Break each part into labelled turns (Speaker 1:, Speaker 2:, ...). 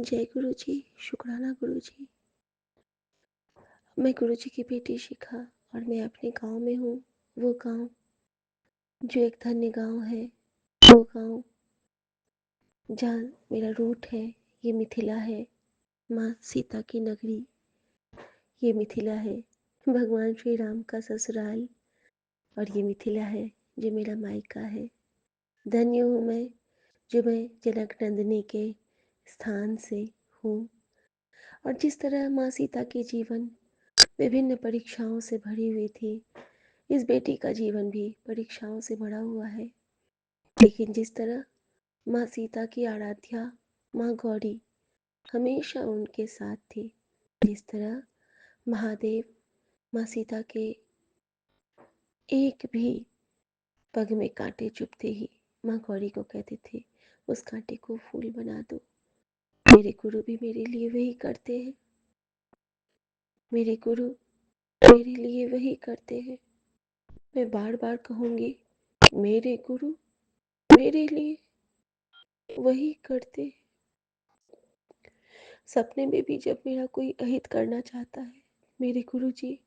Speaker 1: जय गुरु जी, शुक्राना गुरु जी। मैं गुरु जी की बेटी शिखा और मैं अपने गांव में हूँ। वो गांव जो एक धन्य गांव है, वो गांव जहाँ मेरा रूट है, ये मिथिला है। माँ सीता की नगरी ये मिथिला है। भगवान श्री राम का ससुराल और ये मिथिला है जो मेरा मायका है। धन्य हूँ मैं जो मैं जनक नंदिनी के स्थान से हूँ। और जिस तरह माँ सीता के जीवन विभिन्न परीक्षाओं से भरी हुई थी, इस बेटी का जीवन भी परीक्षाओं से भरा हुआ है। लेकिन जिस तरह माँ सीता की आराध्या माँ गौरी हमेशा उनके साथ थी, जिस तरह महादेव माँ सीता के एक भी पग में कांटे चुभते ही माँ गौरी को कहते थे, उस कांटे को फूल बना दो। मेरे गुरु भी मेरे लिए वही करते हैं। मेरे गुरु मेरे लिए वही करते हैं। मैं बार बार कहूँगी, मेरे गुरु मेरे लिए वही करते हैं। सपने में भी जब मेरा कोई अहित करना चाहता है, मेरे गुरु जी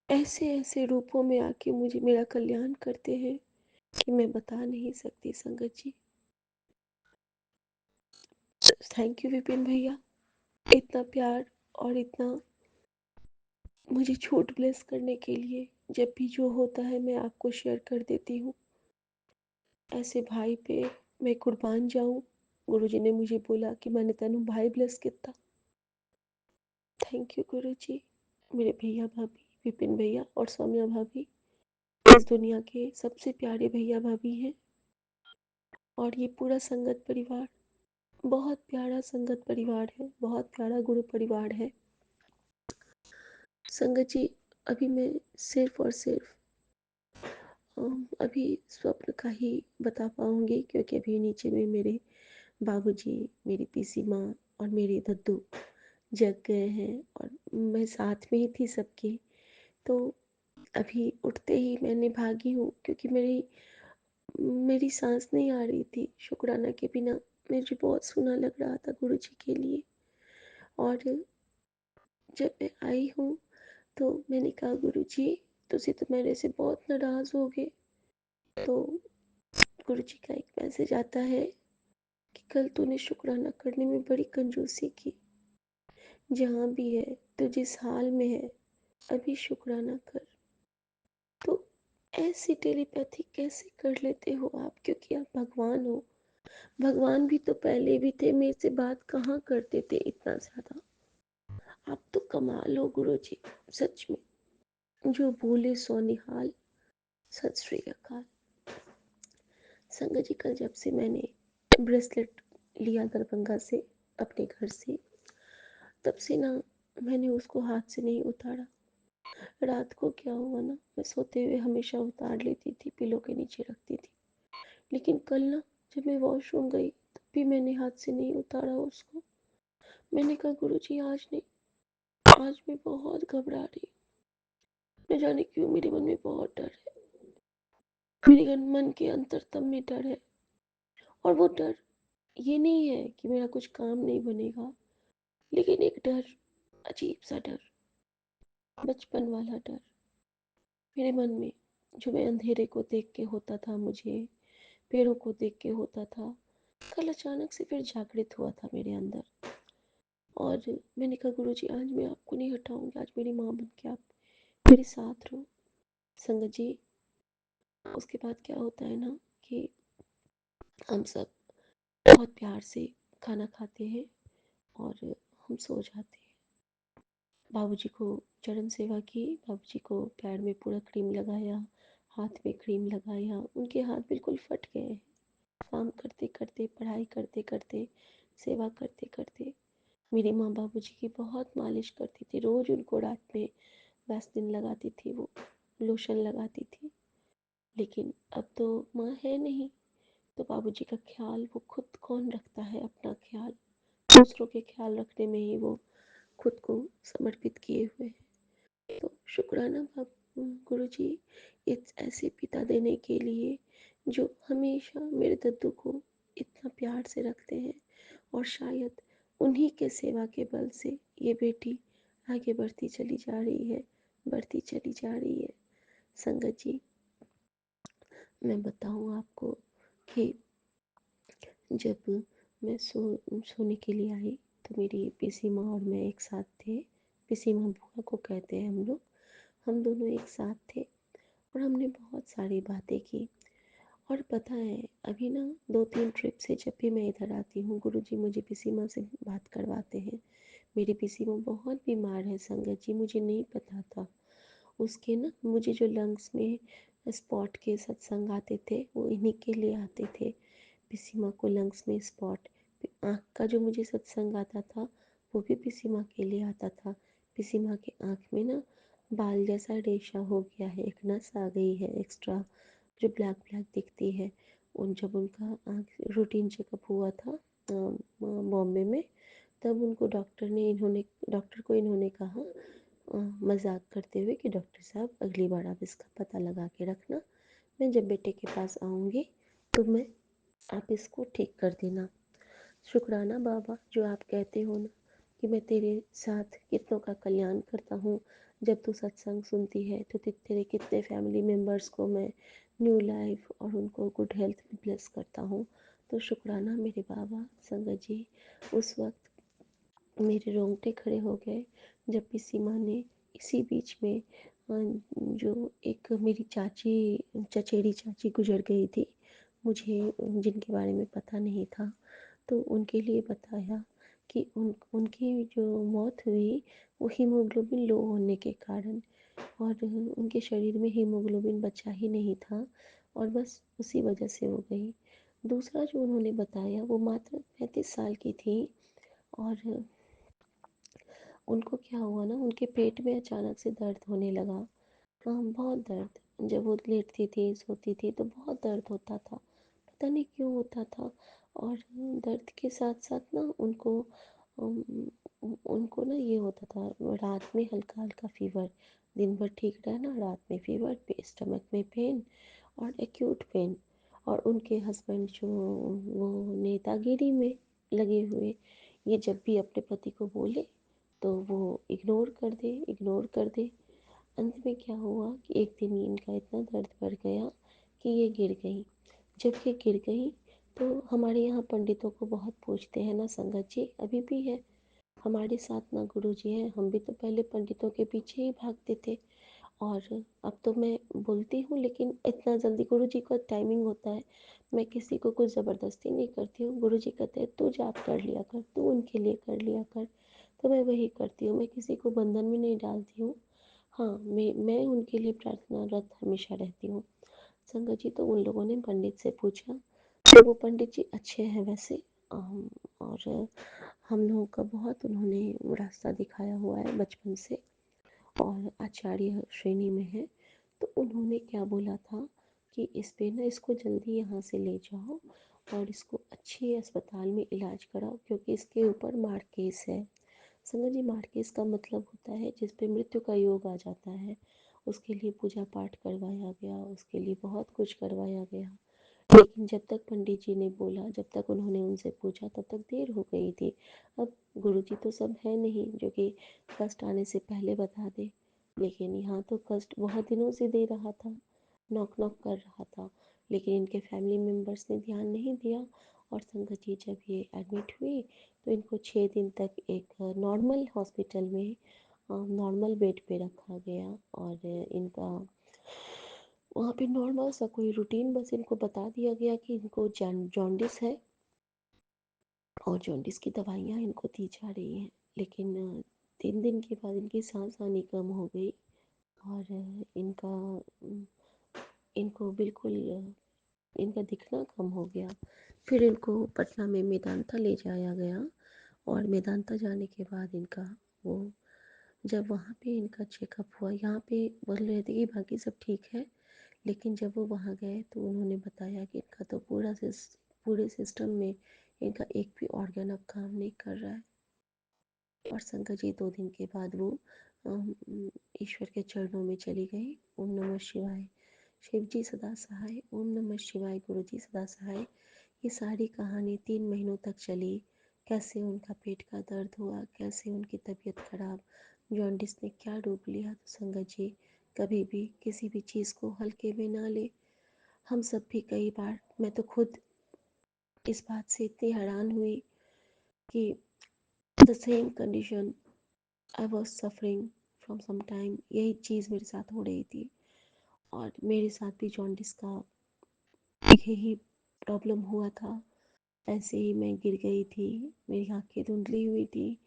Speaker 1: ऐसे ऐसे रूपों में आके मुझे मेरा कल्याण करते हैं कि मैं बता नहीं सकती संगत जी। थैंक यू विपिन भैया, इतना प्यार और इतना मुझे छूट ब्लेस करने के लिए। जब भी जो होता है मैं आपको शेयर कर देती हूँ। ऐसे भाई पे मैं कुर्बान जाऊँ। गुरुजी ने मुझे बोला कि मैंने तेनू भाई ब्लेस किया। थैंक यू गुरु जी। मेरे भैया भाभी विपिन भैया और सौम्या भाभी इस दुनिया के सबसे प्यारे भैया भाभी हैं। और ये पूरा संगत परिवार बहुत प्यारा संगत परिवार है, बहुत प्यारा गुरु परिवार है। संगत जी, अभी मैं सिर्फ और सिर्फ अभी स्वप्न का ही बता पाऊंगी, क्योंकि अभी नीचे में मेरे बाबूजी, मेरी पीसी माँ और मेरे दद्दू जग गए हैं और मैं साथ में ही थी सबके। तो अभी उठते ही मैंने भागी हूँ, क्योंकि मेरी मेरी सांस नहीं आ रही थी शुक्राना के बिना। मुझे बहुत सूना लग रहा था गुरु जी के लिए। और जब मैं आई हूँ तो मैंने कहा, गुरु जी तुसी तो मेरे से बहुत नाराज़ हो गए। तो गुरु जी का एक मैसेज आता है कि कल तूने शुक्राना करने में बड़ी कंजूसी की। जहाँ भी है तो जिस हाल में है अभी शुक्राना कर। तो ऐसी टेलीपैथी कैसे कर लेते हो आप, क्योंकि आप भगवान हो। भगवान भी तो पहले भी थे, मेरे से बात कहाँ करते थे इतना ज़्यादा। आप तो कमाल हो गुरु जी, सच में। जो बोले सो निहाल, सत श्री अकाल। संगत जी, कल जब से मैंने ब्रेसलेट लिया दरभंगा से अपने घर से, तब से ना मैंने उसको हाथ से नहीं उतारा। रात को क्या हुआ ना, मैं सोते हुए हमेशा उतार लेती थी, पिलो के नीचे रखती थी। लेकिन कल ना जब मैं वॉशरूम गई तब भी मैंने हाथ से नहीं उतारा उसको। मैंने कहा, गुरु जी आज नहीं, आज मैं बहुत घबरा रही हूँ। न जाने क्यों मेरे मन में बहुत डर है। मेरे मन के अंतरतम में डर है। और वो डर ये नहीं है कि मेरा कुछ काम नहीं बनेगा, लेकिन एक डर, अजीब सा डर, बचपन वाला डर मेरे मन में, जो मैं अंधेरे को देख के होता था, मुझे पेड़ों को देख के होता था, कल अचानक से फिर जागृत हुआ था मेरे अंदर। और मैंने कहा, गुरु जी आज मैं आपको नहीं हटाऊंगी, आज मेरी माँ बन के आप मेरे साथ रहो। संगत जी, उसके बाद क्या होता है ना कि हम सब बहुत प्यार से खाना खाते हैं और हम सो जाते हैं। बाबूजी को चरण सेवा की, बाबूजी को पैर में पूरा क्रीम लगाया, हाथ में क्रीम लगाया। उनके हाथ बिल्कुल फट गए हैं काम करते करते, पढ़ाई करते करते, सेवा करते करते। मेरी माँ बाबूजी की बहुत मालिश करती थी, रोज़ उनको रात में वैसलीन लगाती थी, वो लोशन लगाती थी। लेकिन अब तो माँ है नहीं, तो बाबूजी का ख्याल वो खुद कौन रखता है। अपना ख्याल, दूसरों के ख्याल रखने में ही वो खुद को समर्पित किए हुए हैं। तो शुक्राना बाबू गुरु जी इस ऐसे पिता देने के लिए जो हमेशा मेरे दद्दू को इतना प्यार से रखते हैं और शायद उन्हीं के सेवा के बल से ये बेटी आगे बढ़ती चली जा रही है, बढ़ती चली जा रही है। संगत जी, मैं बताऊँ आपको कि जब मैं सोने के लिए आई तो मेरी पीसी माँ और मैं एक साथ थे। पीसी माँ बुआ को कहते हैं हम लोग। हम दोनों एक साथ थे और हमने बहुत सारी बातें की। और पता है, अभी ना 2-3 ट्रिप से जब भी मैं इधर आती हूँ, गुरुजी मुझे पीसी माँ से बात करवाते हैं। मेरी पीसी माँ बहुत बीमार है संगत जी, मुझे नहीं पता था। उसके ना मुझे जो लंग्स में स्पॉट के सत्संग आते थे वो इन्हीं के लिए आते थे। पीसी माँ को लंग्स में स्पॉट, आँख का जो मुझे सत्संग आता था वो भी पीसी माँ के लिए आता था। पीसी माँ की आँख में ना बाल जैसा रेशा हो गया है, एक नस आ गई है एक्स्ट्रा जो ब्लैक ब्लैक दिखती है। जब उनका आँख रूटीन चेकअप हुआ था बॉम्बे में, तब उनको डॉक्टर को इन्होंने कहा मजाक करते हुए कि डॉक्टर साहब अगली बार आप इसका पता लगा के रखना, मैं जब बेटे के पास आऊँगी तो मैं आप इसको ठीक कर देना। शुक्राना बाबा जो आप कहते हो ना कि मैं तेरे साथ कितनों का कल्याण करता हूँ। जब तू सत्संग सुनती है तो तेरे कितने फैमिली मेम्बर्स को मैं न्यू लाइफ और उनको गुड हेल्थ में ब्लेस करता हूँ। तो शुक्राना मेरे बाबा। संगत जी, उस वक्त मेरे रोंगटे खड़े हो गए जब पीसी माँ ने इसी बीच में जो एक मेरी चाची, चचेरी चाची गुजर गई थी, मुझे जिनके बारे में पता नहीं था, तो उनके लिए बताया कि उनकी जो मौत हुई वो हीमोग्लोबिन लो होने के कारण, और उनके शरीर में हीमोग्लोबिन बचा ही नहीं था और बस उसी वजह से हो गई। दूसरा जो उन्होंने बताया वो मात्र 35 साल की थी और उनको क्या हुआ ना, उनके पेट में अचानक से दर्द होने लगा। बहुत दर्द, जब वो लेटती थी सोती थी तो बहुत दर्द होता था, पता नहीं क्यों होता था। और दर्द के साथ साथ ना उम, उनको ना ये होता था, रात में हल्का हल्का फीवर, दिन भर ठीक रहना, रात में फीवर, स्टमक में पेन और एक्यूट पेन। और उनके हस्बैंड जो वो नेतागिरी में लगे हुए, ये जब भी अपने पति को बोले तो वो इग्नोर कर दे। अंत में क्या हुआ कि एक दिन इनका इतना दर्द बढ़ गया कि ये गिर गई। जब ये गिर गई तो हमारे यहाँ पंडितों को बहुत पूछते हैं ना संगत जी, अभी भी है हमारे साथ ना गुरु जी हैं। हम भी तो पहले पंडितों के पीछे ही भागते थे, और अब तो मैं बोलती हूँ लेकिन इतना जल्दी, गुरु जी का टाइमिंग होता है, मैं किसी को कुछ ज़बरदस्ती नहीं करती हूँ। गुरु जी कहते हैं तू जाप कर लिया कर, तू उनके लिए कर लिया कर, तो मैं वही करती हूँ। मैं किसी को बंधन में नहीं डालती हूँ। हाँ, मैं उनके लिए प्रार्थनारत हमेशा रहती हूँ। संगत जी, तो उन लोगों ने पंडित से पूछा, तो वो पंडित जी अच्छे हैं वैसे, और हम लोगों का बहुत उन्होंने रास्ता दिखाया हुआ है बचपन से और आचार्य श्रेणी में है। तो उन्होंने क्या बोला था कि इस पे ना इसको जल्दी यहाँ से ले जाओ और इसको अच्छे अस्पताल में इलाज कराओ, क्योंकि इसके ऊपर मार केस है। संगत जी, मार केस का मतलब होता है जिस पे मृत्यु का योग आ जाता है। उसके लिए पूजा पाठ करवाया गया, उसके लिए बहुत कुछ करवाया गया, लेकिन जब तक पंडित जी ने बोला, जब तक उन्होंने उनसे पूछा, तब तक देर हो गई थी। अब गुरुजी तो सब है नहीं जो कि कष्ट आने से पहले बता दे, लेकिन यहाँ तो कष्ट बहुत दिनों से दे रहा था, नॉक नॉक कर रहा था, लेकिन इनके फैमिली मेम्बर्स ने ध्यान नहीं दिया। और संगत जी, जब ये एडमिट हुई तो इनको 6 दिन तक एक नॉर्मल हॉस्पिटल में नॉर्मल बेड पे रखा गया, और इनका वहाँ पे नॉर्मल सा कोई रूटीन बस इनको बता दिया गया कि इनको जॉन्डिस है और जॉन्डिस की दवाइयाँ इनको दी जा रही हैं। लेकिन 3 दिन के बाद इनकी सांस आनी कम हो गई और इनको बिल्कुल इनका दिखना कम हो गया। फिर इनको पटना में मेदांता ले जाया गया, और मेदांता जाने के बाद इनका वो, जब वहाँ पे इनका चेकअप हुआ, यहाँ पे बोल रहे थे कि बाकी सब ठीक है, लेकिन जब वो वहाँ गए तो उन्होंने बताया कि इनका तो पूरे सिस्टम में इनका एक भी ऑर्गन अब काम नहीं कर रहा है। और शंकर जी 2 दिन के बाद वो ईश्वर के चरणों में चली गई। ओम नमः शिवाय। शिव जी सदा सहाय। ओम नमः शिवाय। गुरु जी सदा सहाय। ये सारी कहानी 3 महीनों तक चली। कैसे उनका पेट का दर्द हुआ, कैसे उनकी तबीयत खराब, जॉन्डिस ने क्या रूप लिया। तो संगत जी, कभी भी किसी भी चीज़ को हल्के में ना ले। हम सब भी कई बार, मैं तो खुद इस बात से इतनी हैरान हुई कि the same condition I was suffering from some time, यही चीज़ मेरे साथ हो रही थी और मेरे साथ भी जॉन्डिस का यही प्रॉब्लम हुआ था। ऐसे ही मैं गिर गई थी, मेरी आंखें धुंधली हुई थी।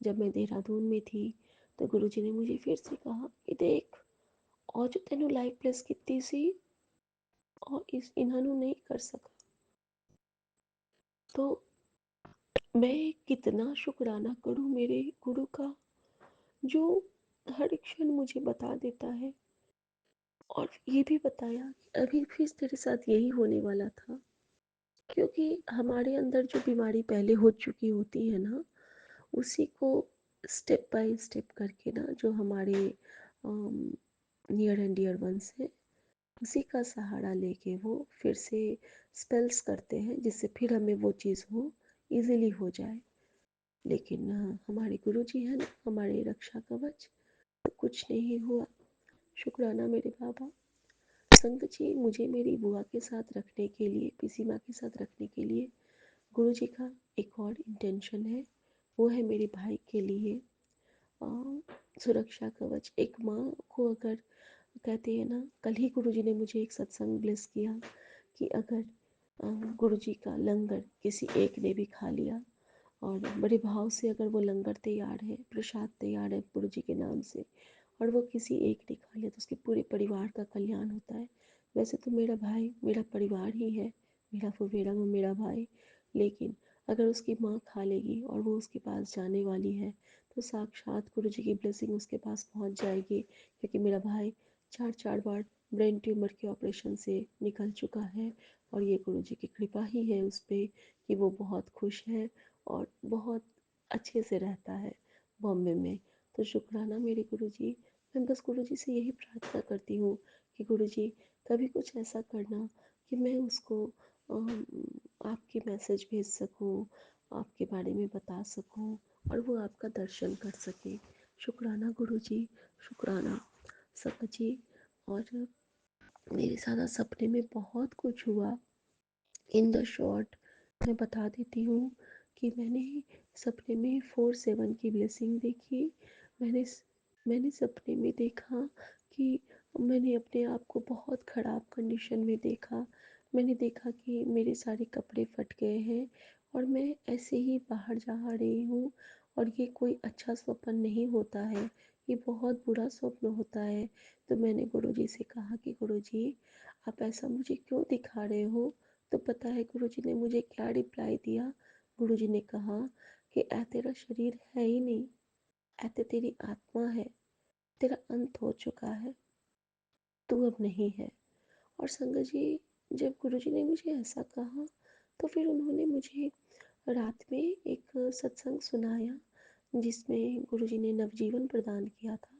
Speaker 1: जब मैं देहरादून में थी तो गुरुजी ने मुझे फिर से कहा कि देख, और जो तेनों लाइफ प्लस की सी और इस इन्होंने नहीं कर सका। तो मैं कितना शुक्राना करूं मेरे गुरु का, जो हर क्षण मुझे बता देता है और ये भी बताया कि अभी फिर तेरे साथ यही होने वाला था। क्योंकि हमारे अंदर जो बीमारी पहले हो चुकी होती है ना, उसी को स्टेप बाय स्टेप करके ना, जो हमारे नियर एंड डियर वंस हैं, उसी का सहारा लेके वो फिर से स्पेल्स करते हैं, जिससे फिर हमें वो चीज़ हो इजीली हो जाए। लेकिन हमारे गुरुजी हैं ना, हमारे रक्षा कवच, तो कुछ नहीं हुआ। शुक्राना मेरे बाबा। संत जी, मुझे मेरी बुआ के साथ रखने के लिए, पीसी माँ के साथ रखने के लिए गुरुजी का एक और इंटेंशन है। वो है मेरे भाई के लिए अ, सुरक्षा कवच। एक माँ को अगर, कहते हैं ना, कल ही गुरुजी ने मुझे एक सत्संग ब्लेस किया कि अगर गुरुजी का लंगर किसी एक ने भी खा लिया और बड़े भाव से अगर वो लंगर तैयार है, प्रसाद तैयार है गुरुजी के नाम से, और वो किसी एक ने खा लिया, तो उसके पूरे परिवार का कल्याण होता है। वैसे तो मेरा भाई मेरा परिवार ही है, मेरा फुफेरा वो मेरा भाई, लेकिन अगर उसकी माँ खा लेगी और वो उसके पास जाने वाली है, तो साक्षात गुरु जी की ब्लेसिंग उसके पास पहुंच जाएगी। क्योंकि मेरा भाई चार चार बार ब्रेन ट्यूमर के ऑपरेशन से निकल चुका है और ये गुरु जी की कृपा ही है उस पर कि वो बहुत खुश है और बहुत अच्छे से रहता है बॉम्बे में। तो शुक्राना मेरे गुरुजी। मैं बस गुरुजी से यही प्रार्थना करती हूँ कि गुरुजी कभी कुछ ऐसा करना कि मैं उसको आपके मैसेज भेज सकूँ, आपके बारे में बता सकूँ और वो आपका दर्शन कर सके। शुक्राना गुरुजी, शुक्राना सका जी। और मेरे साथ सपने में बहुत कुछ हुआ। इन द शॉर्ट मैं बता देती हूँ कि मैंने सपने में 4/7 की ब्लेसिंग देखी। मैंने मैंने सपने में देखा कि मैंने अपने आप को बहुत ख़राब कंडीशन में देखा। मैंने देखा कि मेरे सारे कपड़े फट गए हैं और मैं ऐसे ही बाहर जा रही हूँ और ये कोई अच्छा स्वप्न नहीं होता है, ये बहुत बुरा स्वप्न होता है। तो मैंने गुरुजी से कहा कि गुरुजी, आप ऐसा मुझे क्यों दिखा रहे हो। तो पता है गुरुजी ने मुझे क्या रिप्लाई दिया। गुरुजी ने कहा कि ऐ तेरा शरीर है ही नहीं, ऐ तो तेरी आत्मा है, तेरा अंत हो चुका है, तू अब नहीं है। और संगत जी, जब गुरुजी ने मुझे ऐसा कहा तो फिर उन्होंने मुझे रात में एक सत्संग सुनाया जिसमें गुरुजी ने नवजीवन प्रदान किया था।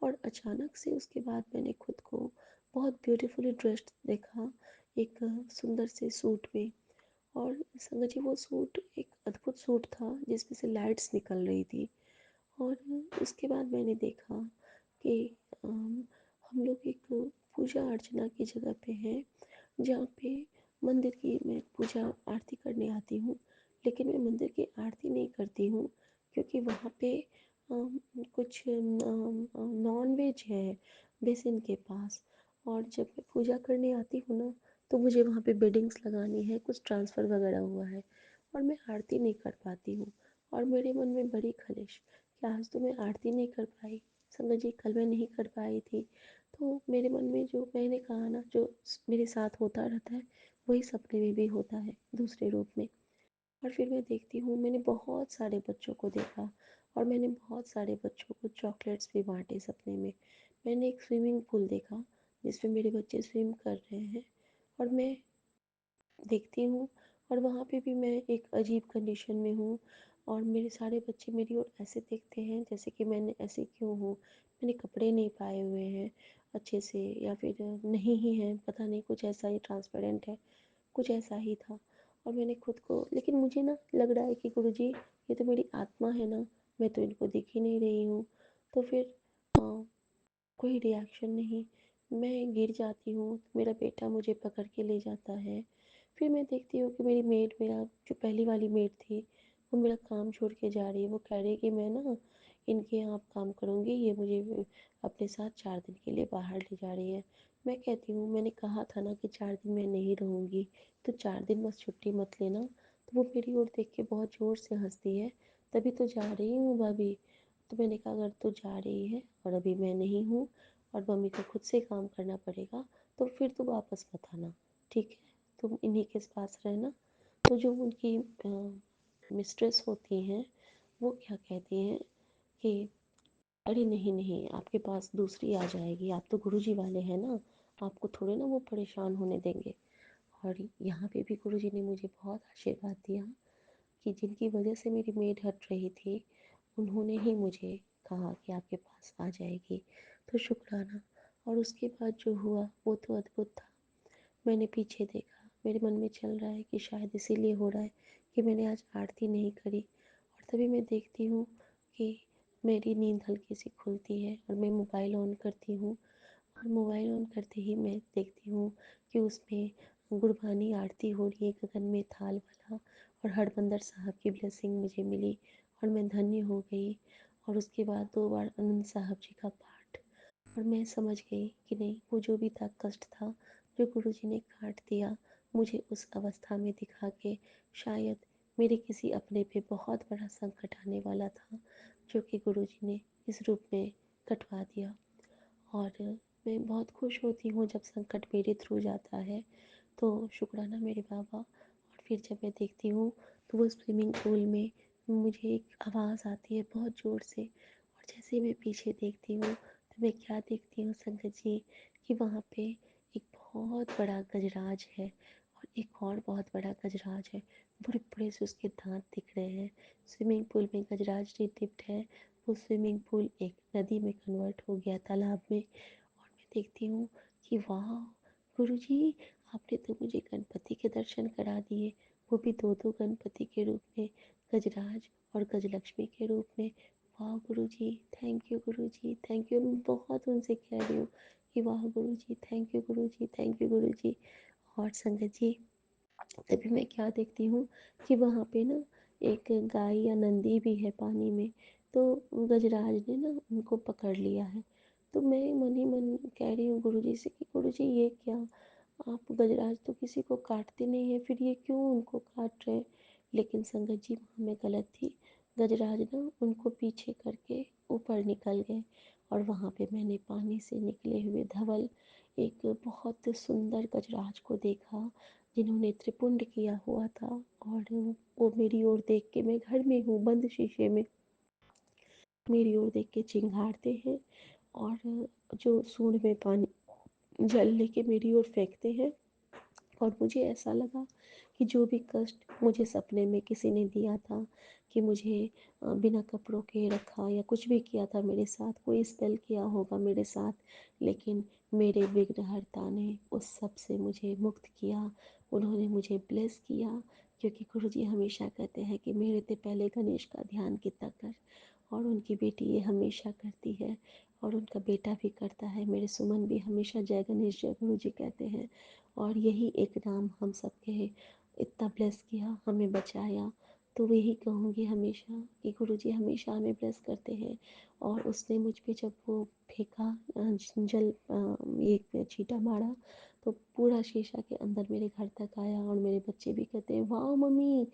Speaker 1: और अचानक से उसके बाद मैंने खुद को बहुत ब्यूटीफुली ड्रेस्ड देखा, एक सुंदर से सूट में। और संगत जी, वो सूट एक अद्भुत सूट था जिसमें से लाइट्स निकल रही थी। और उसके बाद मैंने देखा कि हम लोग एक पूजा अर्चना की जगह पे हैं, जहाँ पे मंदिर की मैं पूजा आरती करने आती हूँ। लेकिन मैं मंदिर की आरती नहीं करती हूँ क्योंकि वहाँ पे कुछ नॉन वेज है बेसिन के पास। और जब मैं पूजा करने आती हूँ ना, तो मुझे वहाँ पे बेडिंग्स लगानी है, कुछ ट्रांसफ़र वगैरह हुआ है और मैं आरती नहीं कर पाती हूँ। और मेरे मन में बड़ी खलिश कि आज तो मैं आरती नहीं कर पाई। संगत जी, कल मैं नहीं कर पाई थी। तो मेरे मन में जो मैंने कहा ना, जो मेरे साथ होता रहता है, वही सपने में भी होता है दूसरे रूप में। और फिर मैं देखती हूँ, मैंने बहुत सारे बच्चों को देखा और मैंने बहुत सारे बच्चों को चॉकलेट्स भी बांटे सपने में। मैंने एक स्विमिंग पूल देखा जिसमें मेरे बच्चे स्विम कर रहे हैं और मैं देखती हूँ और वहाँ पे भी मैं एक अजीब कंडीशन में हूँ और मेरे सारे बच्चे मेरी ओर ऐसे देखते हैं जैसे कि मैंने ऐसे क्यों हूँ, मैंने कपड़े नहीं पाए हुए हैं अच्छे से, या फिर नहीं ही हैं, पता नहीं, कुछ ऐसा ही ट्रांसपेरेंट है, कुछ ऐसा ही था। और मैंने खुद को, लेकिन मुझे ना लग रहा है कि गुरुजी ये तो मेरी आत्मा है ना, मैं तो इनको दिख ही नहीं रही हूँ। तो फिर कोई रिएक्शन नहीं। मैं गिर जाती हूँ, मेरा बेटा मुझे पकड़ के ले जाता है। फिर मैं देखती हूँ कि मेरी मेड, मेरा जो पहली वाली मेड थी, वो मेरा काम छोड़ के जा रही है। वो कह रही है कि मैं ना इनके यहाँ अब काम करूँगी, ये मुझे अपने साथ 4 दिन के लिए बाहर ले जा रही है। मैं कहती हूँ मैंने कहा था ना कि 4 दिन मैं नहीं रहूँगी, तो 4 दिन बस छुट्टी मत लेना। तो वो मेरी ओर देख के बहुत ज़ोर से हंसती है। तभी तो जा रही हूँ भाभी। तो मैंने कहा अगर तू जा रही है और अभी मैं नहीं हूँ और मम्मी को खुद से काम करना पड़ेगा, तो फिर तू वापस मत आना, ठीक है? तुम इन्हीं के पास रहना। तो जो उनकी मिस्ट्रेस होती हैं, वो क्या कहती हैं कि अरे नहीं नहीं, आपके पास दूसरी आ जाएगी, आप तो गुरुजी वाले हैं ना, आपको थोड़े ना वो परेशान होने देंगे। और यहाँ पे भी गुरुजी ने मुझे बहुत आशीर्वाद दिया कि जिनकी वजह से मेरी मेड हट रही थी, उन्होंने ही मुझे कहा कि आपके पास आ जाएगी। तो शुक्राना। और उसके बाद जो हुआ वो तो अद्भुत था। मैंने पीछे देखा, मेरे मन में चल रहा है कि शायद इसीलिए हो रहा है कि मैंने आज आरती नहीं करी। और तभी मैं देखती हूँ कि मेरी नींद हल्की सी खुलती है और मैं मोबाइल ऑन करती हूँ। और मोबाइल ऑन करते ही मैं देखती हूँ कि उसमें गुरबानी आरती हो रही है, गगन में थाल वाला, और हरबंदर साहब की ब्लेसिंग मुझे मिली और मैं धन्य हो गई। और उसके बाद 2 बार आनंद साहब जी का पाठ। और मैं समझ गई कि नहीं, वो जो भी था कष्ट था, जो गुरुजी ने काट दिया मुझे उस अवस्था में दिखा के, शायद मेरे किसी अपने पे बहुत बड़ा संकट आने वाला था, जो कि गुरुजी ने इस रूप में कटवा दिया। और मैं बहुत खुश होती हूँ जब संकट मेरे थ्रू जाता है। तो शुक्राना मेरे बाबा। और फिर जब मैं देखती हूँ तो वो स्विमिंग पूल में मुझे एक आवाज़ आती है बहुत ज़ोर से। और जैसे ही मैं पीछे देखती हूँ तो मैं क्या देखती हूँ संगत जी, कि वहाँ पे एक बहुत बड़ा गजराज है, और एक और बहुत बड़ा गजराज है। बड़े बड़े से उसके दांत दिख रहे हैं। स्विमिंग पूल में गजराज डिपिक्ट है। वो स्विमिंग पूल एक नदी में कन्वर्ट हो गया, तालाब में। और मैं देखती हूँ कि वाह गुरुजी, आपने तो मुझे गणपति के दर्शन करा दिए, वो भी दो दो गणपति के रूप में, गजराज और गजलक्ष्मी के रूप में। Wahe Guruji, thank you Guruji, thank you. मैं बहुत उनसे कह रही हूँ कि Wahe Guruji, thank you Guruji, thank you Guruji. और संगत जी, तभी मैं क्या देखती हूँ कि वहाँ पे ना एक गाय या नंदी भी है पानी में। तो गजराज ने ना उनको पकड़ लिया है। तो मैं मन ही मन कह रही हूँ गुरुजी से कि गुरुजी ये क्या, आप गजराज तो किसी को काटते नहीं हैं, फिर ये क्यों उनको काट रहे हैं? लेकिन संगत जी वहाँ मैं गलत थी। गजराज ना उनको पीछे करके ऊपर निकल गए। और वहाँ पे मैंने पानी से निकले हुए धवल एक बहुत सुंदर गजराज को देखा, जिन्होंने त्रिपुंड किया हुआ था। और वो मेरी ओर देख के, मैं घर में हूँ बंद शीशे में, मेरी ओर देख के चिंघाड़ते हैं और जो सूंड में पानी जल लेके मेरी ओर फेंकते हैं। और मुझे ऐसा लगा कि जो भी कष्ट मुझे सपने में किसी ने दिया था, कि मुझे बिना कपड़ों के रखा या कुछ भी किया था मेरे साथ, कोई स्पेल किया होगा मेरे साथ, लेकिन मेरे विघ्नहर्ता ने उस सब से मुझे मुक्त किया। उन्होंने मुझे ब्लेस किया, क्योंकि गुरुजी हमेशा कहते हैं कि मेरे से पहले गणेश का ध्यान कितना कर। और उनकी बेटी ये हमेशा करती है और उनका बेटा भी करता है। मेरे सुमन भी हमेशा जय गणेश जय गुरु जी कहते हैं। और यही एक नाम हम सबके इतना ब्लेस किया, हमें बचाया। तो यही कहूँगी हमेशा कि गुरु जी हमेशा हमें ब्लेस करते हैं। और उसने मुझ पे जब वो फेंका जल, एक छींटा मारा, तो पूरा शीशा के अंदर मेरे घर तक आया। और मेरे बच्चे भी कहते हैं वाह मम्मी,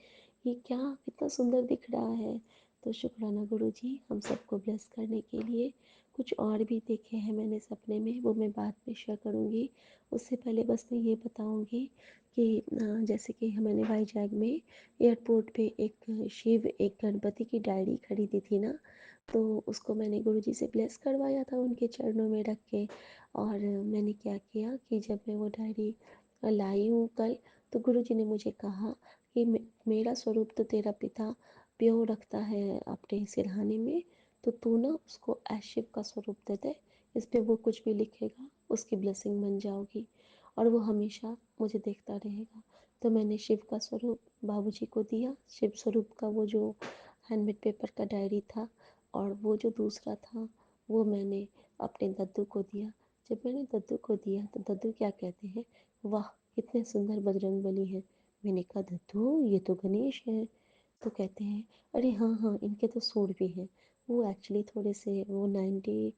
Speaker 1: ये क्या कितना सुंदर दिख रहा है। तो शुक्राना गुरु जी हम सबको ब्लेस करने के लिए। कुछ और भी देखे हैं मैंने सपने में, वो मैं बाद में शेयर करूँगी। उससे पहले बस मैं ये बताऊँगी कि जैसे कि मैंने वाईजैग में एयरपोर्ट पे एक शिव एक गणपति की डायरी खरीदी थी ना, तो उसको मैंने गुरुजी से ब्लेस करवाया था उनके चरणों में रख के। और मैंने क्या किया कि जब मैं वो डायरी लाई हूँ कल, तो गुरुजी ने मुझे कहा कि मेरा स्वरूप तो तेरा पिता प्यो रखता है अपने सिरहाने में, तो तू ना उसको ऐश शिव का स्वरूप दे दे, इस पे वो कुछ भी लिखेगा उसकी ब्लेसिंग बन जाओगी। और वो हमेशा मुझे देखता रहेगा। तो मैंने शिव का स्वरूप बाबूजी को दिया, शिव स्वरूप का वो जो हैंडमेड पेपर का डायरी था, और वो जो दूसरा था वो मैंने अपने दद्दू को दिया। जब मैंने दद्दू को दिया तो दद्दू क्या कहते हैं, वाह कितने सुंदर बजरंगबली हैं। मैंने कहा दद्दू ये तो गणेश है। तो कहते हैं अरे हाँ हाँ इनके तो सूट भी हैं। वो एक्चुअली थोड़े से वो 90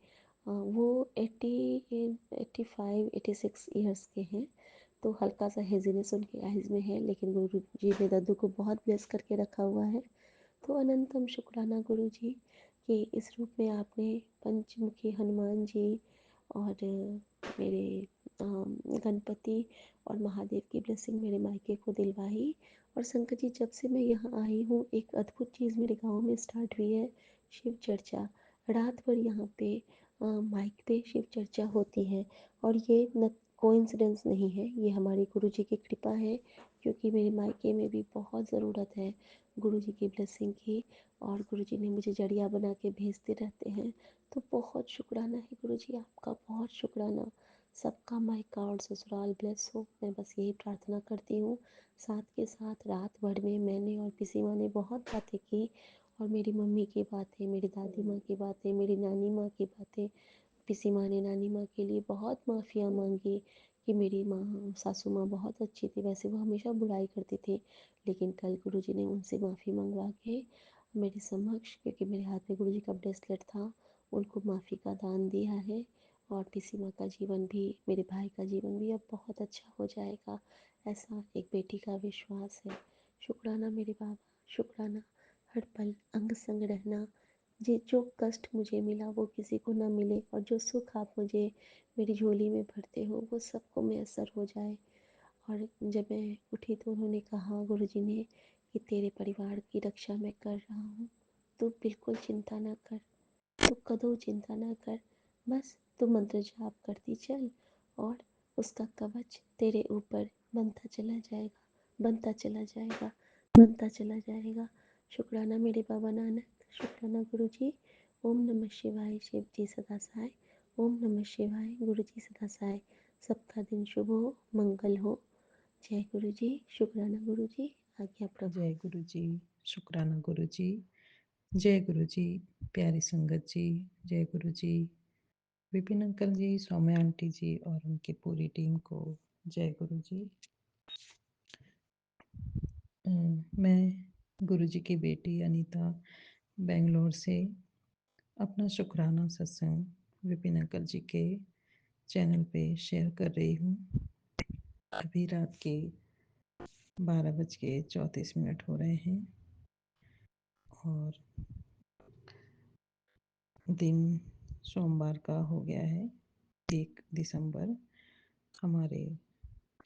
Speaker 1: वो 80 85 86 ईयर्स के हैं। तो हल्का सा हेजीनेस उनकी आइज़ में है, लेकिन गुरु जी ने दद्दू को बहुत ब्लेस करके रखा हुआ है। तो अनंतम शुक्राना गुरु जी कि इस रूप में आपने पंचमुखी हनुमान जी और मेरे गणपति और महादेव की ब्लेसिंग मेरे मायके को दिलवाई। और शंकर जी जब से मैं यहाँ आई हूँ एक अद्भुत चीज़ मेरे गांव में स्टार्ट हुई है, शिव चर्चा। रात भर यहाँ पे माइक पे शिव चर्चा होती है। और ये न कोइंसिडेंस नहीं है, ये हमारे गुरु जी की कृपा है, क्योंकि मेरे मायके में भी बहुत ज़रूरत है गुरु जी की ब्लेसिंग की। और गुरु जी ने मुझे जड़िया बना के भेजते रहते हैं। तो बहुत शुक्राना है गुरु जी आपका, बहुत शुक्राना। सबका मायका और ससुराल ब्लेस हो, मैं बस यही प्रार्थना करती हूँ। साथ के साथ रात भर में मैंने और किसी माँ ने बहुत बातें की, और मेरी मम्मी की बातें, मेरी दादी माँ की बातें, मेरी नानी माँ की बातें। पिसी माँ ने नानी माँ के लिए बहुत माफ़िया मांगी कि मेरी माँ सासू माँ बहुत अच्छी थी, वैसे वो हमेशा बुराई करती थी, लेकिन कल गुरुजी ने उनसे माफ़ी मंगवा के मेरे समक्ष, क्योंकि मेरे हाथ में गुरुजी का ब्रेसलेट था, उनको माफ़ी का दान दिया है। और पिसी माँ का जीवन भी, मेरे भाई का जीवन भी अब बहुत अच्छा हो जाएगा, ऐसा एक बेटी का विश्वास है। शुक्राना मेरे बाबा, शुक्राना। हर पल अंग संग रहना, जी जो कष्ट मुझे मिला वो किसी को ना मिले, और जो सुख आप मुझे मेरी झोली में भरते हो वो सबको मैसर हो जाए। और जब मैं उठी तो उन्होंने कहा, गुरुजी ने, कि तेरे परिवार की रक्षा मैं कर रहा हूँ, तू बिल्कुल चिंता ना कर, तू कदों चिंता ना कर, बस तू मंत्र जाप करती चल, और उसका कवच तेरे ऊपर बनता चला जाएगा, बनता चला जाएगा, बनता चला जाएगा। शुक्राना मेरे बाबा नानक, शुक्राना गुरु जी। ओम नमः शिवाय, शिव जी सदा सहाय। ओम नमः शिवाय, गुरु जी सदा सहाय। सबका दिन शुभ हो, मंगल हो। जय गुरु जी, शुक्राना गुरु जी, आज्ञा प्रभु।
Speaker 2: जय गुरु जी, शुक्राना गुरु जी, जय गुरु जी, प्यारी संगत जी, जय गुरु जी, विपिन अंकल जी, सौम्या आंटी जी और उनकी पूरी टीम को जय गुरु जी। मैं गुरु जी की बेटी अनीता बेंगलोर से अपना शुक्राना सत्संग विपिन अंकल जी के चैनल पे शेयर कर रही हूँ। अभी रात के 12:34 हो रहे हैं और दिन सोमवार का हो गया है, 1 दिसंबर, हमारे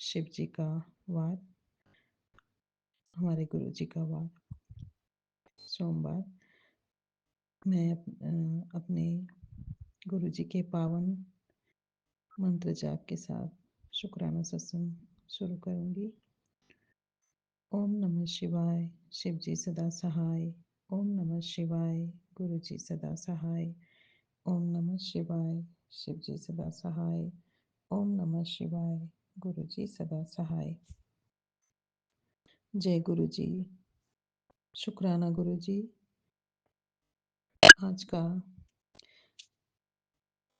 Speaker 2: शिव जी का वार, हमारे गुरु जी का वार सोमवार। मैं अपने गुरु जी के पावन मंत्र जाप के साथ शुक्राना सत्संग शुरू करूंगी। ओम नमः शिवाय, शिव जी सदा सहाय। ओम नमः शिवाय, गुरु जी सदा सहाय। ओम नमः शिवाय, शिव जी सदा सहाय। ओम नमः शिवाय, गुरु जी सदा सहाय। जय गुरु जी, शुक्राना गुरु जी। आज का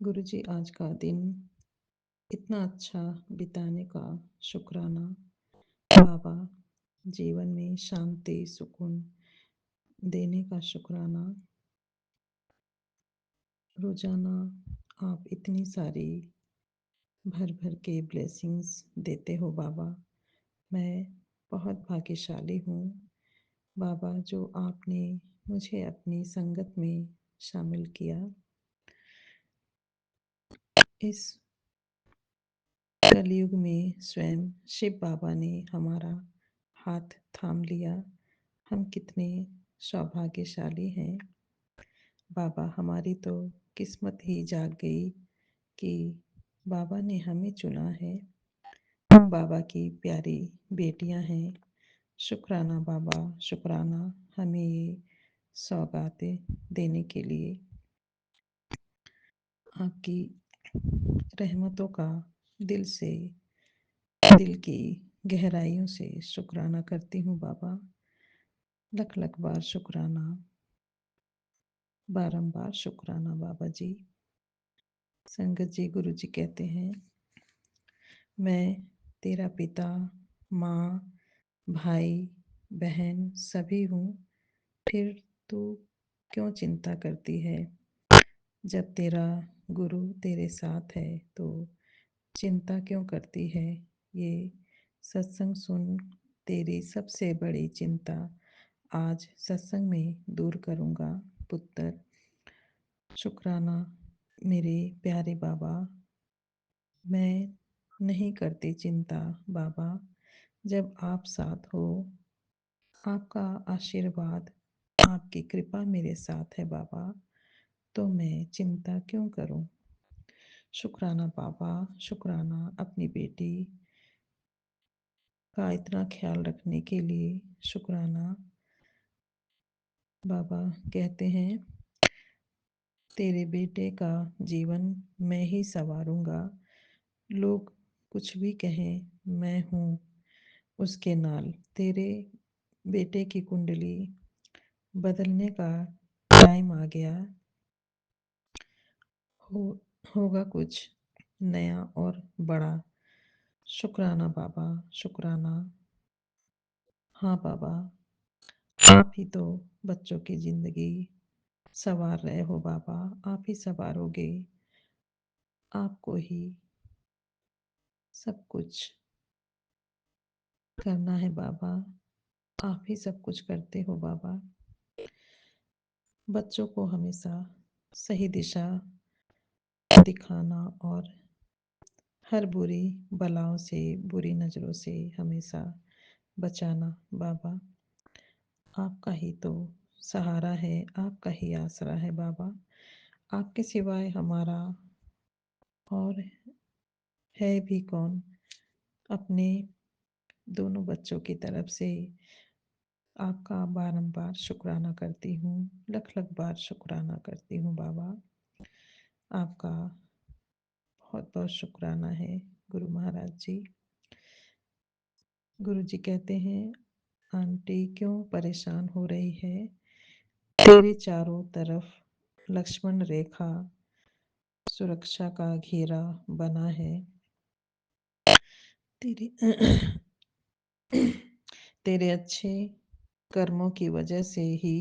Speaker 2: गुरु जी, आज का दिन इतना अच्छा बिताने का शुक्राना। बाबा जीवन में शांति सुकून देने का शुक्राना। रोजाना आप इतनी सारी भर भर के ब्लेसिंग्स देते हो बाबा। मैं बहुत भाग्यशाली हूँ बाबा, जो आपने मुझे अपनी संगत में शामिल किया। इस कलयुग में स्वयं शिव बाबा ने हमारा हाथ थाम लिया। हम कितने सौभाग्यशाली हैं बाबा। हमारी तो किस्मत ही जाग गई कि बाबा ने हमें चुना है। हम बाबा की प्यारी बेटियां हैं। शुक्राना बाबा, शुक्राना हमें ये सौगातें देने के लिए। आपकी रहमतों का दिल से दिल की गहराइयों से शुक्राना करती हूँ बाबा। लख लख बार शुक्राना, बारंबार शुक्राना बाबा जी। संगत जी, गुरु जी कहते हैं, मैं तेरा पिता, माँ, भाई, बहन सभी हूँ, फिर तू क्यों चिंता करती है? जब तेरा गुरु तेरे साथ है तो चिंता क्यों करती है? ये सत्संग सुन, तेरी सबसे बड़ी चिंता आज सत्संग में दूर करूँगा पुत्र। शुक्राना मेरे प्यारे बाबा। मैं नहीं करती चिंता बाबा, जब आप साथ हो। आपका आशीर्वाद, आपकी कृपा मेरे साथ है बाबा, तो मैं चिंता क्यों करूं? शुक्राना बाबा, शुक्राना अपनी बेटी का इतना ख्याल रखने के लिए। शुक्राना बाबा कहते हैं, तेरे बेटे का जीवन मैं ही संवारूंगा। लोग कुछ भी कहें, मैं हूँ उसके नाल। तेरे बेटे की कुंडली बदलने का टाइम आ गया। हो होगा कुछ नया और बड़ा। शुक्राना बाबा, शुक्राना। हाँ बाबा, आप ही तो बच्चों की जिंदगी संवार रहे हो बाबा, आप ही संवारोगे। आपको ही सब कुछ करना है बाबा, आप ही सब कुछ करते हो बाबा। बच्चों को हमेशा सही दिशा दिखाना और हर बुरी बलाओं से, बुरी नज़रों से हमेशा बचाना बाबा। आपका ही तो सहारा है, आपका ही आसरा है बाबा। आपके सिवाय हमारा और है भी कौन? अपने दोनों बच्चों की तरफ से आपका बारंबार शुक्राना करती हूँ, लख लख बार शुक्राना करती हूँ बाबा। आपका बहुत बहुत शुक्राना है गुरु महाराज जी। गुरु जी कहते हैं, आंटी क्यों परेशान हो रही है? तेरे चारों तरफ लक्ष्मण रेखा सुरक्षा का घेरा बना है। तेरे तेरे अच्छे कर्मों की वजह से ही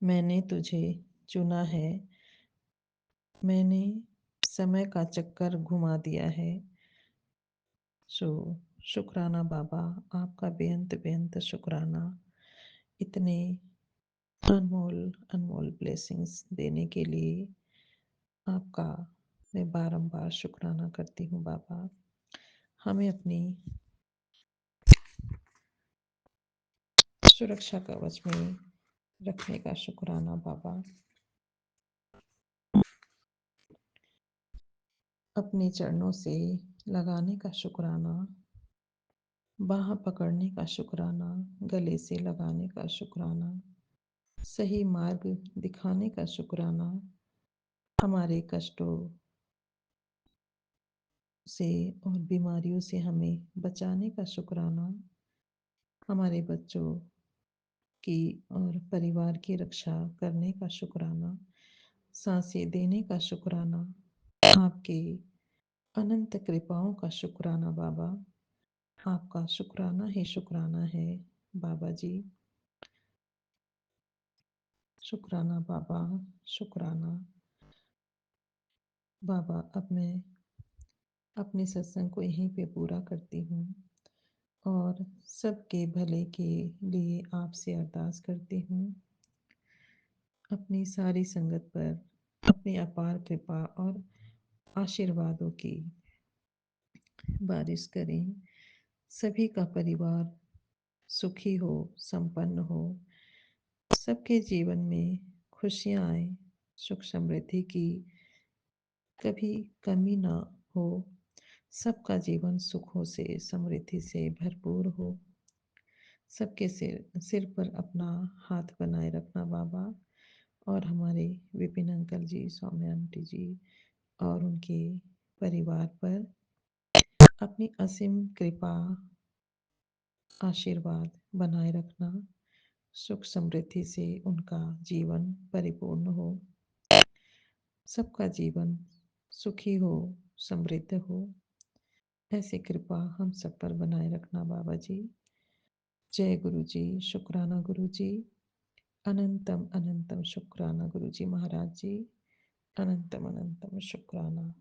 Speaker 2: मैंने तुझे चुना है। मैंने समय का चक्कर घुमा दिया है। सो शुक्राना बाबा, आपका बेअंत बेअंत शुक्राना, इतने अनमोल अनमोल ब्लेसिंग्स देने के लिए आपका मैं बारंबार शुक्राना करती हूँ बाबा। हमें अपनी सुरक्षा कवच में रखने का शुक्राना बाबा। अपने चरणों से लगाने का शुक्राना, बाह पकड़ने का शुक्राना, गले से लगाने का शुक्राना, सही मार्ग दिखाने का शुक्राना, हमारे कष्टों से और बीमारियों से हमें बचाने का शुक्राना, हमारे बच्चों की और परिवार की रक्षा करने का शुक्राना, सांसें देने का शुक्राना, आपके अनंत कृपाओं का शुक्राना बाबा। आपका शुक्राना ही शुक्राना है बाबा जी। शुक्राना बाबा, शुक्राना बाबा। अब मैं अपने सत्संग को यहीं पे पूरा करती हूँ और सबके भले के लिए आपसे अरदास करती हूँ। अपनी सारी संगत पर अपनी अपार कृपा और आशीर्वादों की बारिश करें। सभी का परिवार सुखी हो, संपन्न हो, सबके जीवन में खुशियाँ आए, सुख समृद्धि की कभी कमी ना हो, सबका जीवन सुखों से, समृद्धि से भरपूर हो। सबके सिर सिर पर अपना हाथ बनाए रखना बाबा, और हमारे विपिन अंकल जी, सौम्या आंटी जी और उनके परिवार पर अपनी असीम कृपा आशीर्वाद बनाए रखना। सुख समृद्धि से उनका जीवन परिपूर्ण हो, सबका जीवन सुखी हो, समृद्ध हो, ऐसी कृपा हम सब पर बनाए रखना बाबा जी। जय गुरु जी, शुक्राना गुरु जी, अनंतम अनंतम शुक्राना गुरु जी महाराज जी, अनंतम अनंतम शुक्राना।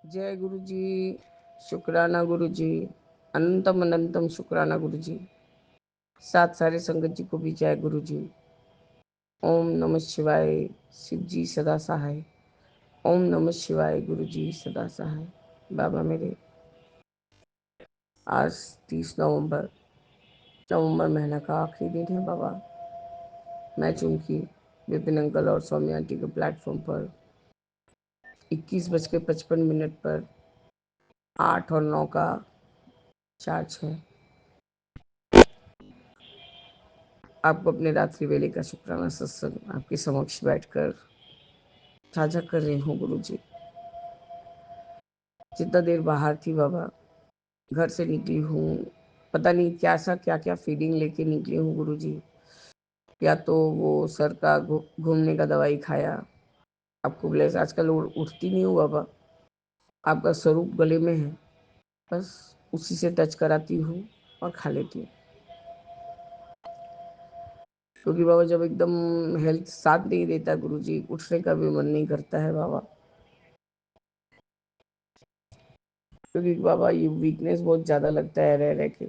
Speaker 3: जय गुरु जी, शुक्राना गुरु जी, अनंतम अनंतम शुक्राना गुरु जी। साथ सारे संगत जी को भी जय गुरु जी। ओम नमः शिवाय, शिव जी सदा सहाय। ओम नमः शिवाय, गुरु जी सदा सहाय। बाबा मेरे, आज 30 नवंबर, नवंबर महीना का आखिरी दिन है बाबा। मैं चूंकि विपिन अंकल और सौम्या आंटी के प्लेटफॉर्म पर 21:55 पर 8 और 9 का चार्ज है, आपको अपने रात्रि वेले का शुक्राना सत्संग आपके समक्ष बैठकर साझा कर रही हूँ गुरु जी। जितना देर बाहर थी बाबा, घर से निकली हूँ, पता नहीं क्या क्या फीलिंग लेके निकली हूँ गुरु जी। या तो वो सर का घूमने का दवाई खाया, आपको ब्लेस आजकल उठती नहीं हूँ बाबा, आपका स्वरूप गले में है, बस उसी से टच कराती हूँ और खा लेती हूँ। क्योंकि बाबा जब एकदम हेल्थ साथ नहीं देता गुरु जी, उठने का भी मन नहीं करता है बाबा। क्योंकि बाबा ये वीकनेस बहुत ज़्यादा लगता है रह रह के।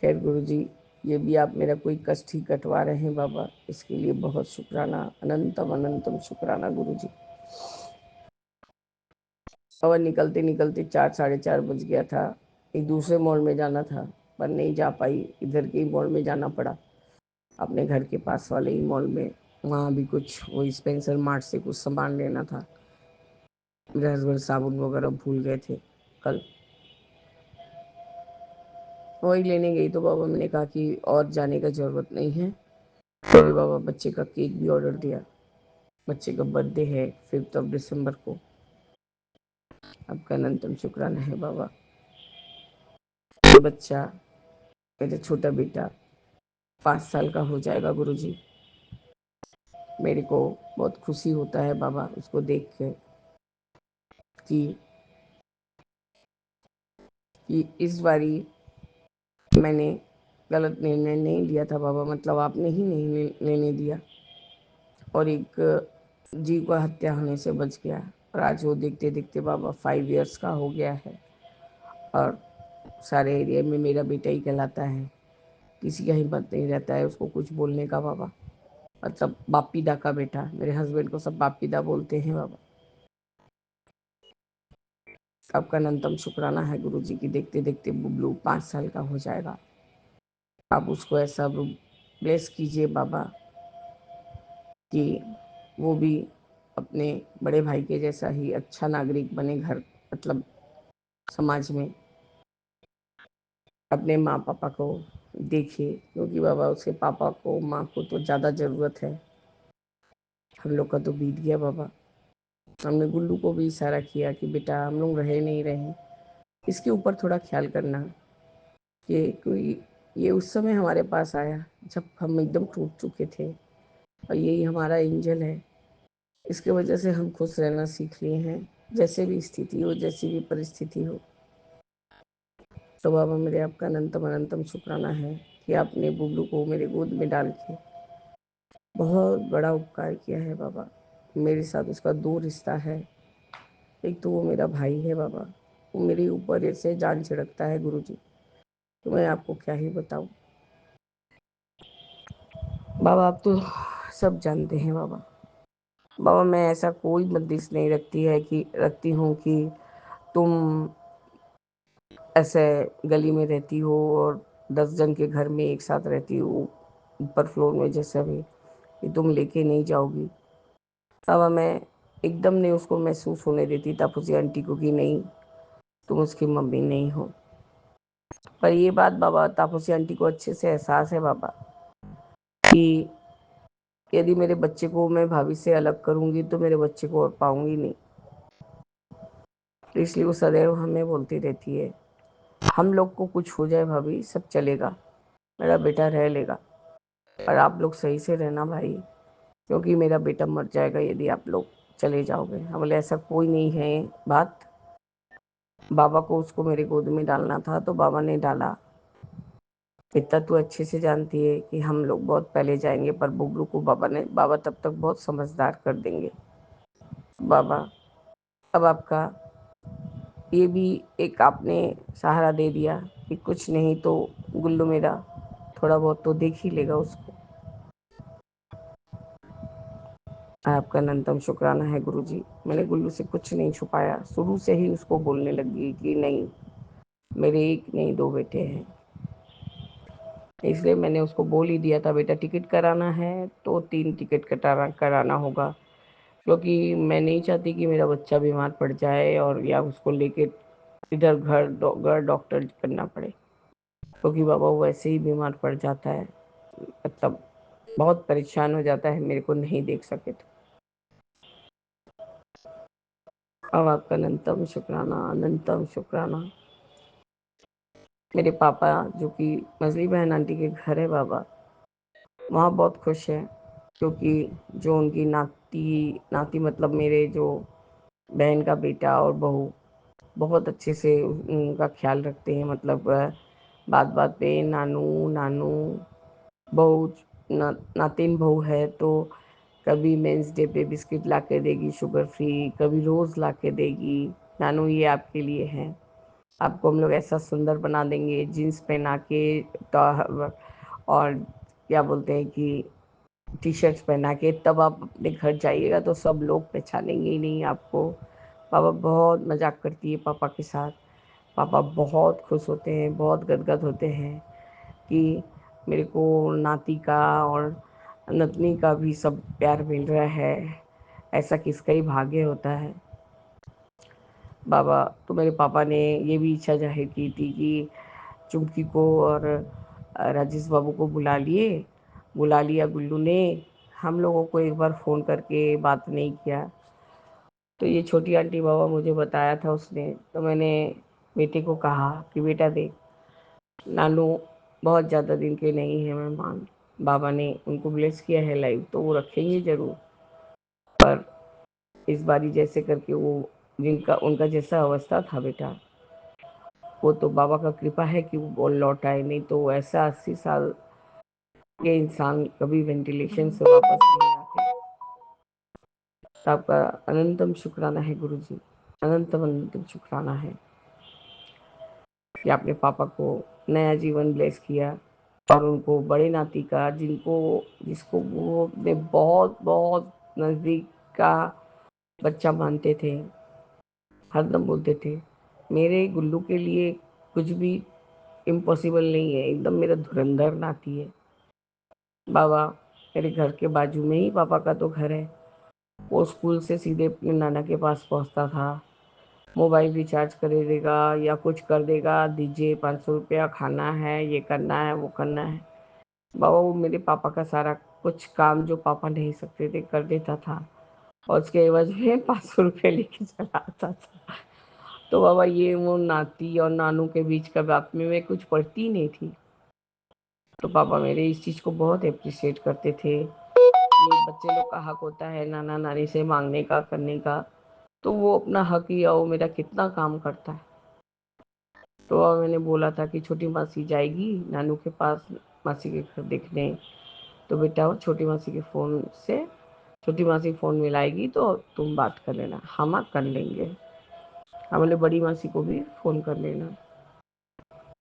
Speaker 3: खैर गुरु जी, ये भी आप मेरा कोई कष्ट ही कटवा रहे हैं बाबा, इसके लिए बहुत शुक्राना, अनंतम अनंतम शुक्राना गुरु जी। और निकलते निकलते 4 साढ़े 4 बज गया था। एक दूसरे मॉल में जाना था, पर नहीं जा पाई, इधर के ही मॉल में जाना पड़ा, अपने घर के पास वाले ही मॉल में। वहाँ भी कुछ वही स्पेंसर मार्ट से कुछ सामान लेना था। मेरे हस्बैंड साबुन वगैरह भूल गए थे कल, वही लेने गई। तो बाबा मैंने कहा कि और जाने का ज़रूरत नहीं है। तो बाबा बच्चे का केक भी ऑर्डर दिया, बच्चे का बर्थडे है 5 दिसंबर को। आपका अनंतम शुक्राना है बाबा। बच्चा, मेरा छोटा बेटा 5 साल का हो जाएगा गुरुजी। मेरे को बहुत खुशी होता है बाबा उसको देख के कि इस बारी मैंने गलत निर्णय नहीं लिया था बाबा, मतलब आपने ही नहीं लेने दिया, और एक जीव का हत्या होने से बच गया। और आज वो देखते देखते बाबा 5 इयर्स का हो गया है, और सारे एरिया में मेरा बेटा ही कहलाता है। किसी का हिम्मत नहीं रहता है उसको कुछ बोलने का बाबा, मतलब बापीदा का बेटा। मेरे हस्बैंड को सब बापीदा बोलते हैं बाबा। आपका अनंतम शुक्राना है गुरु जी की देखते देखते बुबलू 5 साल का हो जाएगा। आप उसको ऐसा ब्लेस कीजिए बाबा कि वो भी अपने बड़े भाई के जैसा ही अच्छा नागरिक बने, घर मतलब समाज में अपने माँ पापा को देखे। क्योंकि बाबा उसके पापा को माँ को तो ज़्यादा ज़रूरत है, हम लोग का तो बीत गया बाबा। हमने गुल्लू को भी इशारा किया कि बेटा हम लोग रहे नहीं रहे, इसके ऊपर थोड़ा ख्याल करना। कि कोई ये उस समय हमारे पास आया जब हम एकदम टूट चुके थे, और यही हमारा एंजल है। इसके वजह से हम खुश रहना सीख लिए हैं, जैसे भी स्थिति हो, जैसी भी परिस्थिति हो। तो बाबा मेरे आपका अनंतम अनंतम शुक्राना है कि आपने बुबलू को मेरे गोद में डाल के बहुत बड़ा उपकार किया है बाबा। मेरे साथ उसका 2 रिश्ता है। एक तो वो मेरा भाई है बाबा, वो मेरे ऊपर ऐसे जान छिड़कता है गुरु जी, तो मैं आपको क्या ही बताऊं बाबा। आप तो सब जानते हैं बाबा। बाबा मैं ऐसा कोई बंदिश नहीं रखती हूँ कि तुम ऐसे गली में रहती हो और 10 जन के घर में एक साथ रहती हो ऊपर फ्लोर में, जैसा भी कि तुम लेके नहीं जाओगी। बाबा मैं एकदम नहीं उसको महसूस होने देती तापसी आंटी को कि नहीं तुम उसकी मम्मी नहीं हो। पर ये बात बाबा तापसी आंटी को अच्छे से एहसास है बाबा कि यदि मेरे बच्चे को मैं भाभी से अलग करूँगी तो मेरे बच्चे को और पाऊँगी नहीं। तो इसलिए वो सदैव हमें बोलती रहती है, हम लोग को कुछ हो जाए भाभी सब चलेगा, मेरा बेटा रह लेगा, पर आप लोग सही से रहना भाई, क्योंकि मेरा बेटा मर जाएगा यदि आप लोग चले जाओगे। हम बोले ऐसा कोई नहीं है बात, बाबा को उसको मेरे गोद में डालना था तो बाबा ने डाला। इतना तो अच्छे से जानती है कि हम लोग बहुत पहले जाएंगे, पर बुबलू को बाबा तब तक बहुत समझदार कर देंगे। बाबा अब आपका ये भी एक आपने सहारा दे दिया कि कुछ नहीं तो गुल्लू मेरा थोड़ा बहुत तो देख ही लेगा उसको। आपका अनंतम शुक्राना है गुरुजी। मैंने गुल्लू से कुछ नहीं छुपाया, शुरू से ही उसको बोलने लगी कि नहीं, मेरे एक नहीं दो बेटे हैं। इसलिए मैंने उसको बोल ही दिया था, बेटा टिकट कराना है तो 3 टिकट कराना होगा, क्योंकि मैं नहीं चाहती कि मेरा बच्चा बीमार पड़ जाए और या उसको लेके इधर घर डॉक्टर करना पड़े, क्योंकि बाबा वो ऐसे ही बीमार पड़ जाता है, मतलब बहुत परेशान हो जाता है मेरे को नहीं देख सके तो। अब आपका अनंतम शुक्राना, अनंतम शुक्राना। मेरे पापा जो कि मछली बहन आंटी के घर है बाबा, वहाँ बहुत खुश है, क्योंकि जो उनकी नाती मतलब मेरे जो बहन का बेटा और बहू बहुत अच्छे से उनका ख्याल रखते हैं। मतलब बात बात पे नानू नानू, बहू नातिन बहू है तो कभी मेंस डे पे बिस्किट ला के देगी शुगर फ्री, कभी रोज़ ला के देगी, नानू ये आपके लिए है, आपको हम लोग ऐसा सुंदर बना देंगे जीन्स पहना के तो, और क्या बोलते हैं कि टी शर्ट्स पहना के, तब आप अपने घर जाइएगा तो सब लोग पहचानेंगे ही नहीं आपको। पापा बहुत मजाक करती है पापा के साथ। पापा बहुत खुश होते हैं, बहुत गदगद होते हैं कि मेरे को नाती का और नतनी का भी सब प्यार मिल रहा है, ऐसा किसका ही भाग्य होता है। बाबा तो मेरे पापा ने ये भी इच्छा जाहिर की थी कि चुमकी को और राजेश बाबू को बुला लिया गुल्लू ने। हम लोगों को एक बार फ़ोन करके बात नहीं किया, तो ये छोटी आंटी बाबा मुझे बताया था उसने, तो मैंने बेटे को कहा कि बेटा देख, नानू बहुत ज़्यादा दिन के नहीं है मेहमान, बाबा ने उनको ब्लेस किया है लाइव, तो वो रखेंगे ज़रूर, पर इस बारी जैसे करके वो जिनका उनका जैसा अवस्था था बेटा, वो तो बाबा का कृपा है कि वो लौट आए, नहीं तो ऐसा 80 साल के इंसान कभी वेंटिलेशन से वापस नहीं आते। तो आपका अनंतम शुक्राना है गुरुजी, अनंतम अनंतम शुक्राना है कि आपने पापा को नया जीवन ब्लेस किया, और उनको बड़े नाती का जिसको वो अपने बहुत बहुत नज़दीक का बच्चा मानते थे, हरदम बोलते थे मेरे गुल्लू के लिए कुछ भी इम्पॉसिबल नहीं है, एकदम मेरा धुरंधर नाती है। बाबा मेरे घर के बाजू में ही पापा का तो घर है, वो स्कूल से सीधे अपने नाना के पास पहुंचता था, मोबाइल रिचार्ज कर देगा या कुछ कर देगा, दीजिए 500 रुपया, खाना है, ये करना है, वो करना है। बाबा वो मेरे पापा का सारा कुछ काम जो पापा नहीं सकते थे कर देता था, और उसके एवज में 500 रुपये लेके चला आता था। तो बाबा ये वो नाती और नानू के बीच का बात में कुछ पड़ती नहीं थी, तो पापा मेरे इस चीज़ को बहुत अप्रिशिएट करते थे। ये बच्चे लोग का हक होता है नाना नानी से मांगने का, करने का, तो वो अपना हक ही, वो मेरा कितना काम करता है। तो अब मैंने बोला था कि छोटी मासी जाएगी नानू के पास मासी के घर देखने, तो बेटा वो छोटी मासी के फ़ोन से छोटी मासी फ़ोन मिलाएगी तो तुम बात कर लेना, हम कर लेंगे। हम बोले बड़ी मासी को भी फ़ोन कर लेना।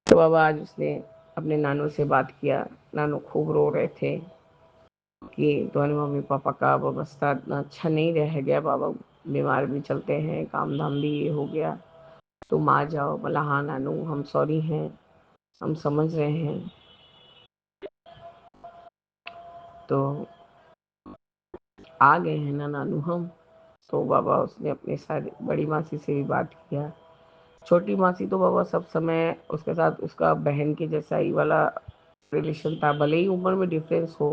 Speaker 3: तो बाबा आज उसने अपने नानू से बात किया, नानू खूब रो रहे थे कि तुम्हारे मम्मी पापा का अब अवस्था इतना अच्छा नहीं रह गया, बाबा बीमार भी चलते हैं, काम धाम भी ये हो गया, तुम आ जाओ। बोला हाँ नानू हम सॉरी हैं, हम समझ रहे हैं। तो आ गए हैं ना नानू हम। तो बाबा उसने अपने सारी बड़ी मासी से भी बात किया। छोटी मासी तो बाबा सब समय उसके साथ उसका बहन के जैसा ही वाला रिलेशन था, भले ही उम्र में डिफरेंस हो,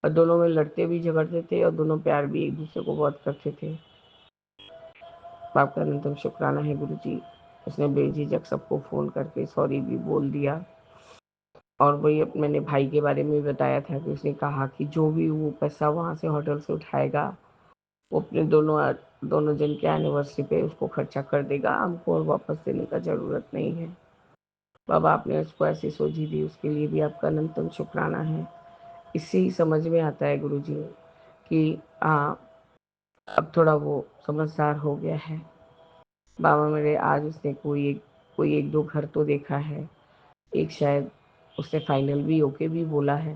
Speaker 3: और दोनों में लड़ते भी झगड़ते थे और दोनों प्यार भी एक दूसरे को बहुत करते थे। आपका अनंतम शुक्राना है गुरु जी, उसने बेझिझक सबको फ़ोन करके सॉरी भी बोल दिया। और वही मैंने भाई के बारे में बताया था कि उसने कहा कि जो भी वो पैसा वहाँ से होटल से उठाएगा वो अपने दोनों जन के एनिवर्सरी पे उसको खर्चा कर देगा, हमको और वापस देने का ज़रूरत नहीं है। बाबा आपने उसको ऐसी सोची दी, उसके लिए भी आपका अनंतम शुक्राना है। इससे ही समझ में आता है गुरु जी कि अब थोड़ा वो समझदार हो गया है। बाबा मेरे आज उसने कोई एक दो घर तो देखा है, एक शायद उसने फाइनल भी ओके भी बोला है,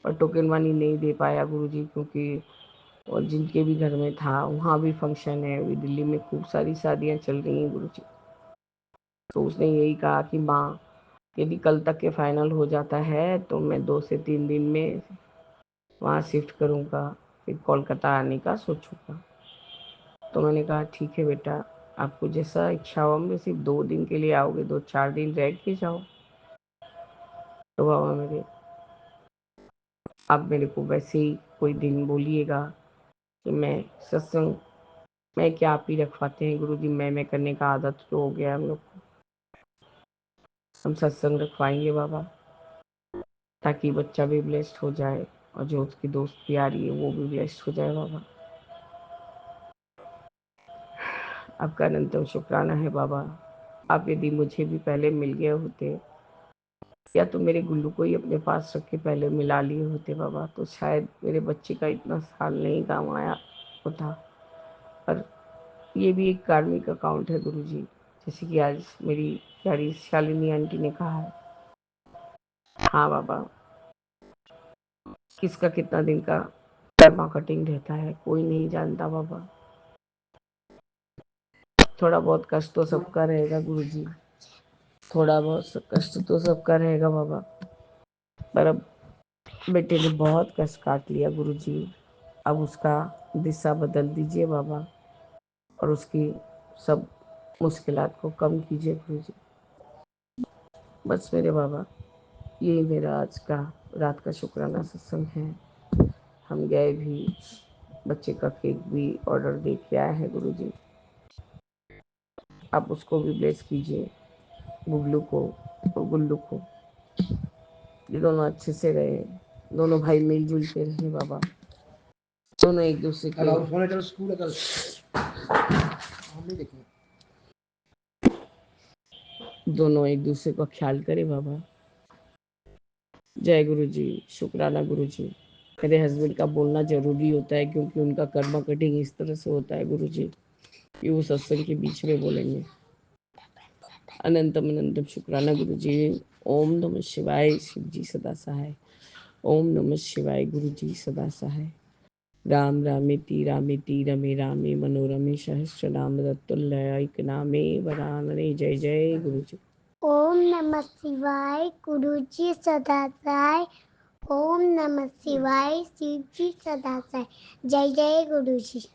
Speaker 3: पर टोकन मनी नहीं दे पाया गुरुजी, क्योंकि और जिनके भी घर में था वहाँ भी फंक्शन है। अभी दिल्ली में खूब सारी शादियाँ चल रही हैं गुरुजी। तो उसने यही कहा कि माँ यदि कल तक के फाइनल हो जाता है तो मैं 2 से 3 दिन में वहाँ शिफ्ट करूँगा, फिर कोलकाता आने का सोचूंगा। तो मैंने कहा ठीक है बेटा, आपको जैसा इच्छा हो, मैं सिर्फ 2 दिन के लिए आओगे, 2-4 दिन रह के जाओ। तो बाबा मेरे आप मेरे को वैसे ही कोई दिन बोलिएगा कि मैं सत्संग मैं क्या आप ही रखवाते हैं गुरुजी, मैं करने का आदत तो हो गया हम लोग को। हम सत्संग रखवाएंगे बाबा, ताकि बच्चा भी ब्लेस्ड हो जाए और जो उसकी दोस्त भी आ रही है वो भी ब्लेस्ड हो जाए बाबा। आपका अनंतम शुक्राना है बाबा। आप यदि मुझे भी पहले मिल गए होते या तो मेरे गुल्लू को ही अपने पास रख के पहले मिला लिए होते बाबा, तो शायद मेरे बच्चे का इतना साल नहीं काम आया होता। पर ये भी एक कार्मिक अकाउंट है गुरुजी, जैसे कि आज मेरी प्यारी शालिनी आंटी ने कहा है। हाँ बाबा, किसका कितना दिन का कर्मा कटिंग रहता है कोई नहीं जानता बाबा। थोड़ा बहुत कष्ट तो सबका रहेगा गुरुजी, थोड़ा बहुत कष्ट तो सबका रहेगा बाबा। पर अब बेटे ने बहुत कष्ट काट लिया गुरुजी, अब उसका दिशा बदल दीजिए बाबा और उसकी सब मुश्किलात को कम कीजिए गुरुजी। बस मेरे बाबा, यही मेरा आज का रात का शुक्राना सत्संग है। हम गए भी, बच्चे का केक भी ऑर्डर दे के आए हैं गुरुजी। आप उसको भी ब्लेस कीजिए, गुगलू को और गुल्लू को, ये दोनों अच्छे से रहे, दोनों भाई मिलजुल के रहे बाबा। दोनों एक दूसरे के दोनों एक दूसरे का ख्याल करे बाबा। जय गुरु जी, शुक्राना गुरु जी। मेरे हस्बैंड का बोलना जरूरी होता है क्योंकि उनका कर्मा कटिंग इस तरह से होता है गुरु जी कि वो सत्संग के बीच में बोलेंगे। अनंतम अनंतम शुक्राना गुरु जी। ओम नमः शिवाय, शिव जी सदा सहाय। ओम नमः शिवाय, गुरु जी सदा सहाय। राम रामेति रमे रामे मनोरमे सहस्र नाम तत्तुल्यैक नामे वरानने। जय जय गुरु जी।
Speaker 4: ओम नमः शिवाय, गुरु जी सदा सहाय। ओम नमः शिवाय, शिव जी सदा सहाय। जय जय गुरु जी।